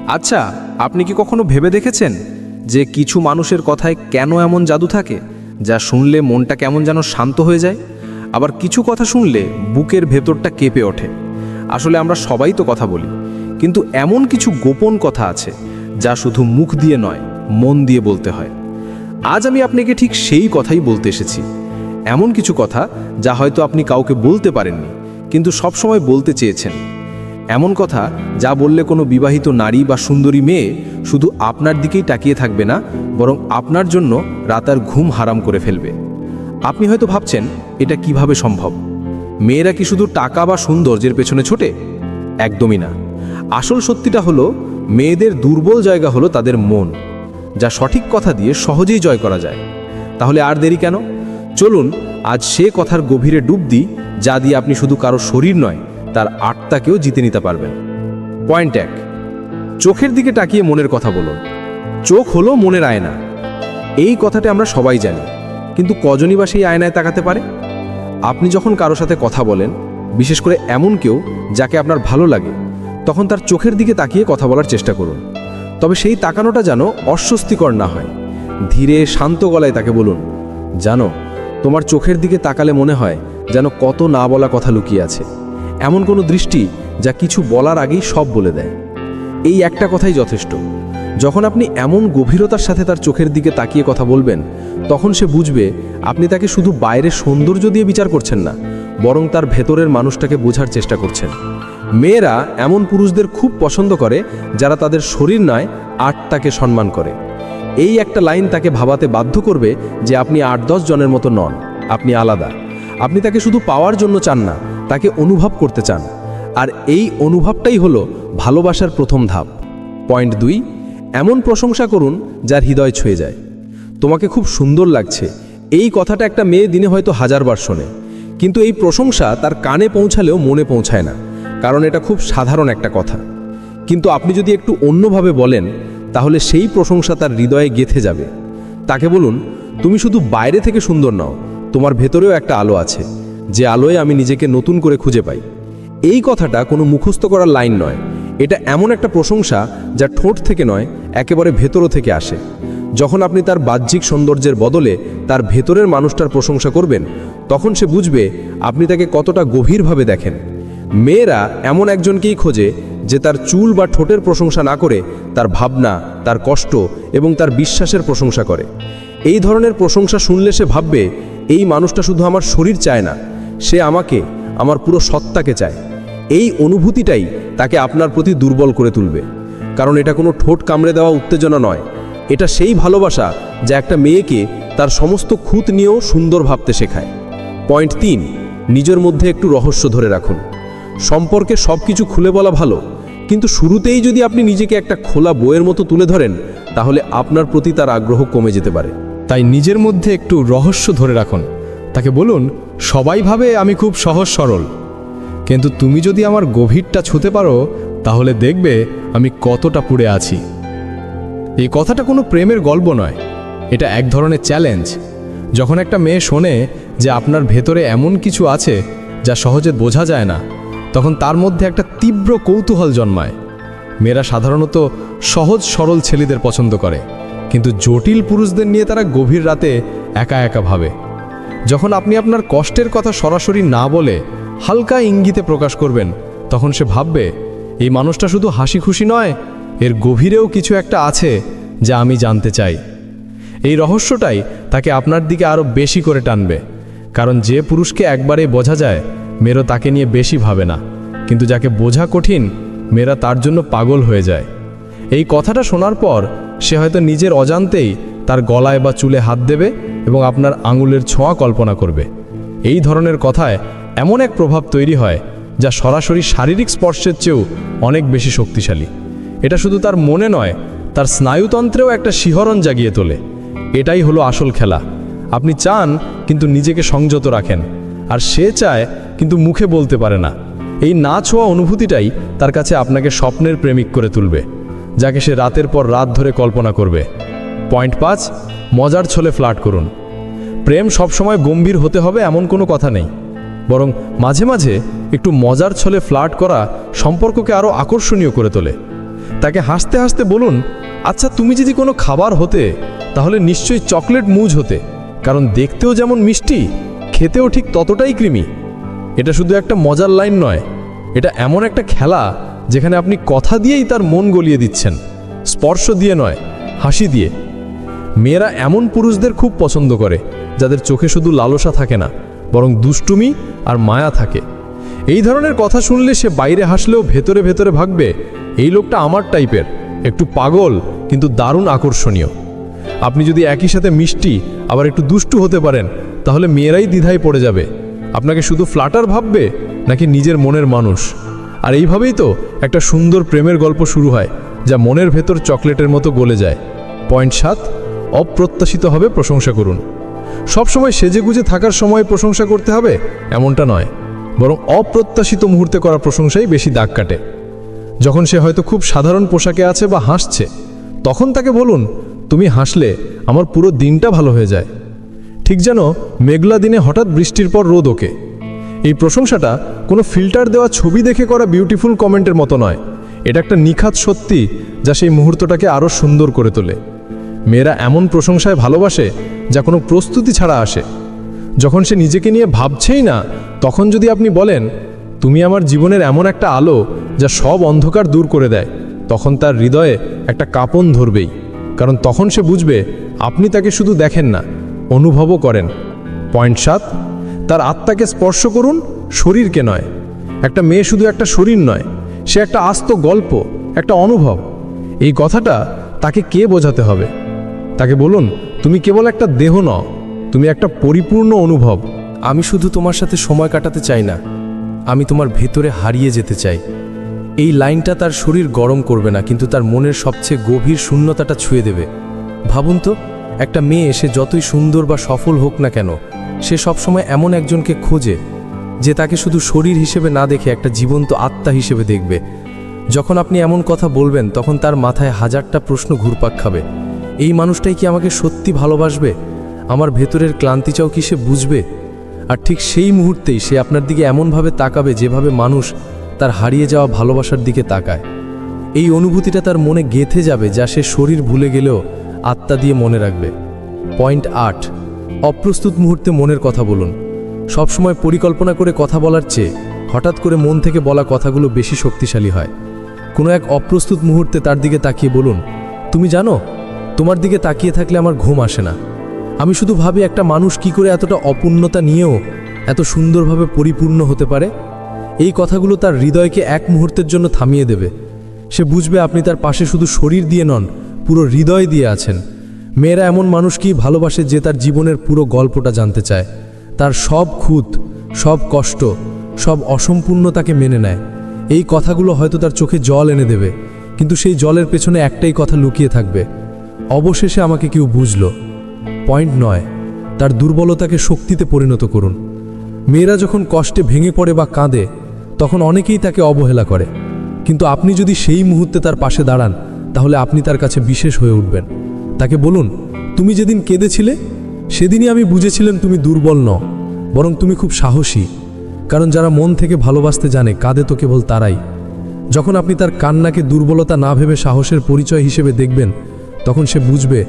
আচ্ছা, আপনি কি কখনো ভেবে দেখেছেন যে কিছু মানুষের কথায় কেন এমন জাদু থাকে যা শুনলে মনটা কেমন যেন শান্ত হয়ে যায়, আবার কিছু কথা শুনলে বুকের ভেতরটা কেঁপে ওঠে? আসলে আমরা সবাই তো কথা বলি, কিন্তু এমন কিছু গোপন কথা আছে যা শুধু মুখ দিয়ে নয়, মন দিয়ে বলতে হয়। আজ আমি আপনাকে ঠিক সেই কথাই বলতে এসেছি। এমন কিছু কথা যা হয়তো আপনি কাউকে বলতে পারেননি, কিন্তু সবসময় বলতে চেয়েছেন। এমন কথা যা বললে কোনো বিবাহিত নারী বা সুন্দরী মেয়ে শুধু আপনার দিকেই তাকিয়ে থাকবে না, বরং আপনার জন্য রাতার ঘুম হারাম করে ফেলবে। আপনি হয়তো ভাবছেন, এটা কিভাবে সম্ভব? মেয়েরা কি শুধু টাকা বা সৌন্দর্যের পেছনে ছোটে? একদমই না। আসল সত্যিটা হলো, মেয়েদের দুর্বল জায়গা হলো তাদের মন, যা সঠিক কথা দিয়ে সহজেই জয় করা যায়। তাহলে আর দেরি কেন? চলুন আজ সে কথার গভীরে ডুব দিই, যা দিয়ে আপনি শুধু কারো শরীর নয়, তার আত্মাকেও জিতে নিতে পারবেন। পয়েন্ট 1, চোখের দিকে তাকিয়ে মনের কথা বলুন। চোখ হলো মনের আয়না। এই কথাটা আমরা সবাই জানি, কিন্তু কজনই বা সেই আয়নায় তাকাতে পারে? আপনি যখন কারো সাথে কথা বলেন, বিশেষ করে এমন কেউ যাকে আপনার ভালো লাগে, তখন তার চোখের দিকে তাকিয়ে কথা বলার চেষ্টা করুন। তবে সেই তাকানোটা যেন অস্বস্তিকর না হয়। ধীরে শান্ত গলায় তাকে বলুন, জানো, তোমার চোখের দিকে তাকালে মনে হয় যেন কত না বলা কথা লুকিয়ে আছে। এমন কোনো দৃষ্টি যা কিছু বলার আগেই সব বলে দেয়। এই একটা কথাই যথেষ্ট। যখন আপনি এমন গভীরতার সাথে তার চোখের দিকে তাকিয়ে কথা বলবেন, তখন সে বুঝবে আপনি তাকে শুধু বাইরের সৌন্দর্য দিয়ে বিচার করছেন না, বরং তার ভেতরের মানুষটাকে বোঝার চেষ্টা করছেন। মেয়েরা এমন পুরুষদের খুব পছন্দ করে যারা তাদের শরীর নয়, আত্মাকে সম্মান করে। এই একটা লাইন তাকে ভাবাতে বাধ্য করবে যে আপনি 8-10 জনের মতো নন, আপনি আলাদা। আপনি তাকে শুধু পাওয়ার জন্য চান না, তাকে অনুভব করতে চান। আর এই অনুভবটাই হলো ভালোবাসার প্রথম ধাপ। পয়েন্ট 2, এমন প্রশংসা করুন যার হৃদয় ছুঁয়ে যায়। তোমাকে খুব সুন্দর লাগছে, এই কথাটা একটা মেয়ে দিনে হয়তো 1000 বার শোনে, কিন্তু এই প্রশংসা তার কানে পৌঁছালেও মনে পৌঁছায় না, কারণ এটা খুব সাধারণ একটা কথা। কিন্তু আপনি যদি একটু অন্যভাবে বলেন, তাহলে সেই প্রশংসা তার হৃদয়ে গেঁথে যাবে। তাকে বলুন, তুমি শুধু বাইরে থেকে সুন্দর নও, তোমার ভেতরেও একটা আলো আছে, যে আলোয় আমি নিজেকে নতুন করে খুঁজে পাই। এই কথাটা কোনো মুখস্থ করার লাইন নয়, এটা এমন একটা প্রশংসা যা ঠোঁট থেকে নয়, একেবারে ভেতরও থেকে আসে। যখন আপনি তার বাহ্যিক সৌন্দর্যের বদলে তার ভেতরের মানুষটার প্রশংসা করবেন, তখন সে বুঝবে আপনি তাকে কতটা গভীরভাবে দেখেন। মেয়েরা এমন একজনকেই খোঁজে যে তার চুল বা ঠোঁটের প্রশংসা না করে তার ভাবনা, তার কষ্ট এবং তার বিশ্বাসের প্রশংসা করে। এই ধরনের প্রশংসা শুনলে সে ভাববে, এই মানুষটা শুধু আমার শরীর চায় না, সে আমাকে, আমার পুরো সত্তাকে চায়। এই অনুভূতিটাই তাকে আপনার প্রতি দুর্বল করে তুলবে, কারণ এটা কোনো ঠোঁট কামড়ে দেওয়া উত্তেজনা নয়। এটা সেই ভালোবাসা যা একটা মেয়েকে তার সমস্ত খুঁত নিয়েও সুন্দর ভাবতে শেখায়। পয়েন্ট 3, নিজের মধ্যে একটু রহস্য ধরে রাখুন। সম্পর্কে সব কিছু খুলে বলা ভালো, কিন্তু শুরুতেই যদি আপনি নিজেকে একটা খোলা বইয়ের মতো তুলে ধরেন, তাহলে আপনার প্রতি তার আগ্রহ কমে যেতে পারে। তাই নিজের মধ্যে একটু রহস্য ধরে রাখুন। তাকে বলুন, সবাই ভাবে আমি খুব সহজ সরল, কিন্তু তুমি যদি আমার গভীরটা ছুঁতে পারো, তাহলে দেখবে আমি কতটা পুড়ে আছি। এই কথাটা কোনো প্রেমের গল্প নয়, এটা এক ধরনের চ্যালেঞ্জ। যখন একটা মেয়ে শোনে যে আপনার ভেতরে এমন কিছু আছে যা সহজে বোঝা যায় না, তখন তার মধ্যে একটা তীব্র কৌতূহল জন্মায়। মেয়েরা সাধারণত সহজ সরল ছেলেদের পছন্দ করে, কিন্তু জটিল পুরুষদের নিয়ে তারা গভীর রাতে একা একা ভাবে। যখন আপনি আপনার কষ্টের কথা সরাসরি না বলে হালকা ইঙ্গিতে প্রকাশ করবেন, তখন সে ভাববে, এই মানুষটা শুধু হাসি খুশি নয়, এর গভীরেও কিছু একটা আছে যা আমি জানতে চাই। এই রহস্যটাই তাকে আপনার দিকে আরও বেশি করে টানবে, কারণ যে পুরুষকে একবারেই বোঝা যায়, মেয়েরা তাকে নিয়ে বেশি ভাবে না, কিন্তু যাকে বোঝা কঠিন, মেয়েরা তার জন্য পাগল হয়ে যায়। এই কথাটা শোনার পর সে হয়তো নিজের অজান্তেই তার গলায় বা চুলে হাত দেবে এবং আপনার আঙুলের ছোঁয়া কল্পনা করবে। এই ধরনের কথায় এমন এক প্রভাব তৈরি হয় যা সরাসরি শারীরিক স্পর্শের চেয়েও অনেক বেশি শক্তিশালী। এটা শুধু তার মনে নয়, তার স্নায়ুতন্ত্রেও একটা শিহরণ জাগিয়ে তোলে। এটাই হলো আসল খেলা। আপনি চান কিন্তু নিজেকে সংযত রাখেন, আর সে চায় কিন্তু মুখে বলতে পারে না। এই না ছোঁয়া অনুভূতিটাই তার কাছে আপনাকে স্বপ্নের প্রেমিক করে তুলবে, যাকে সে রাতের পর রাত ধরে কল্পনা করবে। পয়েন্ট 5, মজার ছলে ফ্লার্ট করুন। প্রেম সবসময় গম্ভীর হতে হবে এমন কোনো কথা নেই, বরং মাঝে মাঝে একটু মজার ছলে ফ্লার্ট করা সম্পর্ককে আরও আকর্ষণীয় করে তোলে। তাকে হাসতে হাসতে বলুন, আচ্ছা তুমি যদি কোনো খাবার হতে তাহলে নিশ্চয়ই চকলেট মুজ হতে, কারণ দেখতেও যেমন মিষ্টি, খেতেও ঠিক ততটাই কৃমি। এটা শুধু একটা মজার লাইন নয়, এটা এমন একটা খেলা যেখানে আপনি কথা দিয়েই তার মন গলিয়ে দিচ্ছেন, স্পর্শ দিয়ে নয়, হাসি দিয়ে। মেয়েরা এমন পুরুষদের খুব পছন্দ করে যাদের চোখে শুধু লালসা থাকে না, বরং দুষ্টুমি আর মায়া থাকে। এই ধরনের কথা শুনলে সে বাইরে হাসলেও ভেতরে ভেতরে ভাববে, এই লোকটা আমার টাইপের, একটু পাগল কিন্তু দারুণ আকর্ষণীয়। আপনি যদি একই সাথে মিষ্টি আবার একটু দুষ্টু হতে পারেন, তাহলে মেয়েরাই দ্বিধায় পড়ে যাবে, আপনাকে শুধু ফ্ল্যাটার ভাববে নাকি নিজের মনের মানুষ। আর এইভাবেই তো একটা সুন্দর প্রেমের গল্প শুরু হয়, যা মনের ভেতর চকলেটের মতো গলে যায়। পয়েন্ট 7, অপ্রত্যাশিতভাবে প্রশংসা করুন। সবসময় সেজেগুজে থাকার সময় প্রশংসা করতে হবে এমনটা নয়, বরং অপ্রত্যাশিত মুহূর্তে করা প্রশংসাই বেশি দাগ কাটে। যখন সে হয়তো খুব সাধারণ পোশাকে আছে বা হাসছে, তখন তাকে বলুন, তুমি হাসলে আমার পুরো দিনটা ভালো হয়ে যায়। ঠিক যেন মেঘলা দিনে হঠাৎ বৃষ্টির পর রোদ ওকে। এই প্রশংসাটা কোনো ফিল্টার দেওয়া ছবি দেখে করা বিউটিফুল কমেন্টের মতো নয়, এটা একটা নিখাত সত্যি যা সেই মুহূর্তটাকে আরও সুন্দর করে তোলে। মেয়েরা এমন প্রশংসায় ভালোবাসে যা কোনো প্রস্তুতি ছাড়া আসে। যখন সে নিজেকে নিয়ে ভাবছেই না, তখন যদি আপনি বলেন, তুমি আমার জীবনের এমন একটা আলো যা সব অন্ধকার দূর করে দেয়, তখন তার হৃদয়ে একটা কাঁপন ধরবেই, কারণ তখন সে বুঝবে আপনি তাকে শুধু দেখেন না, অনুভবও করেন। পয়েন্ট 7, তার আত্মাকে স্পর্শ করুন, শরীরকে নয়। একটা মেয়ে শুধু একটা শরীর নয়, সে একটা আস্ত গল্প, একটা অনুভব। এই কথাটা তাকে কে বোঝাতে হবে? তাকে বলুন, তুমি কেবল একটা দেহ নও, তুমি একটা পরিপূর্ণ অনুভব। আমি শুধু তোমার সাথে সময় কাটাতে চাই না, আমি তোমার ভেতরে হারিয়ে যেতে চাই। এই লাইনটা তার শরীর গরম করবে না, কিন্তু তার মনের সবচেয়ে গভীর শূন্যতাটা ছুঁয়ে দেবে। ভাবুন তো, একটা মেয়ে সে যতই সুন্দর বা সফল হোক না কেন, সে সবসময় এমন একজনকে খোঁজে যে তাকে শুধু শরীর হিসেবে না দেখে একটা জীবন্ত আত্মা হিসেবে দেখবে। যখন আপনি এমন কথা বলবেন, তখন তার মাথায় হাজারটা প্রশ্ন ঘুরপাক খাবে। এই মানুষটাই কি আমাকে সত্যি ভালোবাসবে? আমার ভেতরের ক্লান্তিটাও কি সে বুঝবে? আর ঠিক সেই মুহূর্তেই সে আপনার দিকে এমনভাবে তাকাবে যেভাবে মানুষ তার হারিয়ে যাওয়া ভালোবাসার দিকে তাকায়। এই অনুভূতিটা তার মনে গেঁথে যাবে, যা সে শরীর ভুলে গেলেও আত্মা দিয়ে মনে রাখবে। পয়েন্ট 8, অপ্রস্তুত মুহূর্তে মনের কথা বলুন। সবসময় পরিকল্পনা করে কথা বলার চেয়ে হঠাৎ করে মন থেকে বলা কথাগুলো বেশি শক্তিশালী হয়। কোনো এক অপ্রস্তুত মুহূর্তে তার দিকে তাকিয়ে বলুন, তুমি জানো, তোমার দিকে তাকিয়ে থাকলে আমার ঘুম আসে না। আমি শুধু ভাবি একটা মানুষ কি করে এতটা অপূর্ণতা নিয়েও এত সুন্দরভাবে পরিপূর্ণ হতে পারে। এই কথাগুলো তার হৃদয়কে এক মুহূর্তের জন্য থামিয়ে দেবে। সে বুঝবে আপনি তার পাশে শুধু শরীর দিয়ে নন, পুরো হৃদয় দিয়ে আছেন। মেয়েরা এমন মানুষকেই ভালোবাসে যে তার জীবনের পুরো গল্পটা জানতে চায়, তার সব খুঁত, সব কষ্ট, সব অসম্পূর্ণতাকে মেনে নেয়। এই কথাগুলো হয়তো তার চোখে জল এনে দেবে, কিন্তু সেই জলের পেছনে একটাই কথা লুকিয়ে থাকবে, অবশেষে আমাকে কেউ বুঝলো। পয়েন্ট 9, তার দুর্বলতাকে শক্তিতে পরিণত করুন। মেয়েরা যখন কষ্টে ভেঙে পড়ে বা কাঁদে, তখন অনেকেই তাকে অবহেলা করে, কিন্তু আপনি যদি সেই মুহূর্তে তার পাশে দাঁড়ান, তাহলে আপনি তার কাছে বিশেষ হয়ে উঠবেন। তাকে বলুন, তুমি যেদিন কেঁদেছিলে, সেদিনই আমি বুঝেছিলাম তুমি দুর্বল নও, বরং তুমি খুব সাহসী। কারণ যারা মন থেকে ভালোবাসতে জানে, কাঁদে তো কেবল তারাই। যখন আপনি তার কান্নাকে দুর্বলতা না ভেবে সাহসের পরিচয় হিসেবে দেখবেন, তখন সে বুঝবে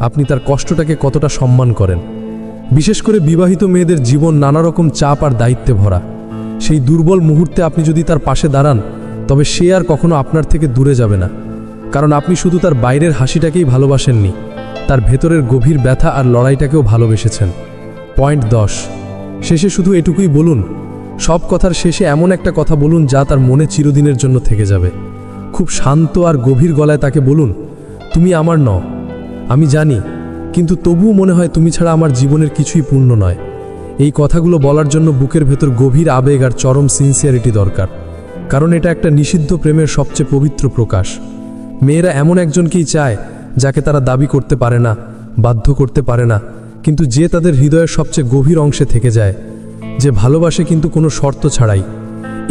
আপনি তার কষ্টটাকে কতটা সম্মান করেন। বিশেষ করে বিবাহিত মেয়েদের জীবন নানা রকম চাপ আর দায়িত্বে ভরা। সেই দুর্বল মুহূর্তে আপনি যদি তার পাশে দাঁড়ান, তবে সে আর কখনো আপনার থেকে দূরে যাবে না, কারণ আপনি শুধু তার বাইরের হাসিটাকেই ভালোবাসেননি, তার ভেতরের গভীর ব্যথা আর লড়াইটাকেও ভালোবেসেছেন। পয়েন্ট 10, শেষে শুধু এটুকুই বলুন, সব কথার শেষে এমন একটা কথা বলুন যা তার মনে চিরদিনের জন্য থেকে যাবে। খুব শান্ত আর গভীর গলায় তাকে বলুন, তুমি আমার নও, আমি জানি, কিন্তু তবুও মনে হয় তুমি ছাড়া আমার জীবনের কিছুই পূর্ণ নয়। এই কথাগুলো বলার জন্য বুকের ভেতর গভীর আবেগ আর চরম সিনসিয়ারিটি দরকার, কারণ এটা একটা নিষিদ্ধ প্রেমের সবচেয়ে পবিত্র প্রকাশ। মেয়েরা এমন একজনকেই চায় যাকে তারা দাবি করতে পারে না, বাধ্য করতে পারে না, কিন্তু যে তাদের হৃদয়ের সবচেয়ে গভীর অংশে থেকে যায়, যে ভালোবাসে কিন্তু কোনো শর্ত ছাড়াই।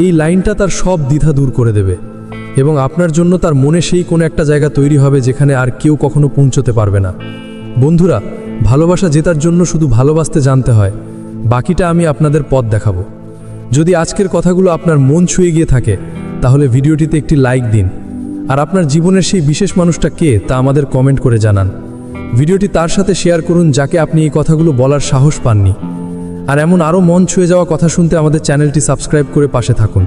এই লাইনটা তার সব দ্বিধা দূর করে দেবে, এবং আপনার জন্য তার মনে সেই কোনো একটা জায়গা তৈরি হবে যেখানে আর কেউ কখনো পৌঁছতে পারবে না। বন্ধুরা, ভালোবাসা জেতার জন্য শুধু ভালোবাসতে জানতে হয়, বাকিটা আমি আপনাদের পথ দেখাবো। যদি আজকের কথাগুলো আপনার মন ছুঁয়ে গিয়ে থাকে, তাহলে ভিডিওটিতে একটি লাইক দিন আর আপনার জীবনের সেই বিশেষ মানুষটা কে তা আমাদের কমেন্ট করে জানান। ভিডিওটি তার সাথে শেয়ার করুন যাকে আপনি এই কথাগুলো বলার সাহস পাননি। আর এমন আরও মন ছুঁয়ে যাওয়া কথা শুনতে আমাদের চ্যানেলটি সাবস্ক্রাইব করে পাশে থাকুন।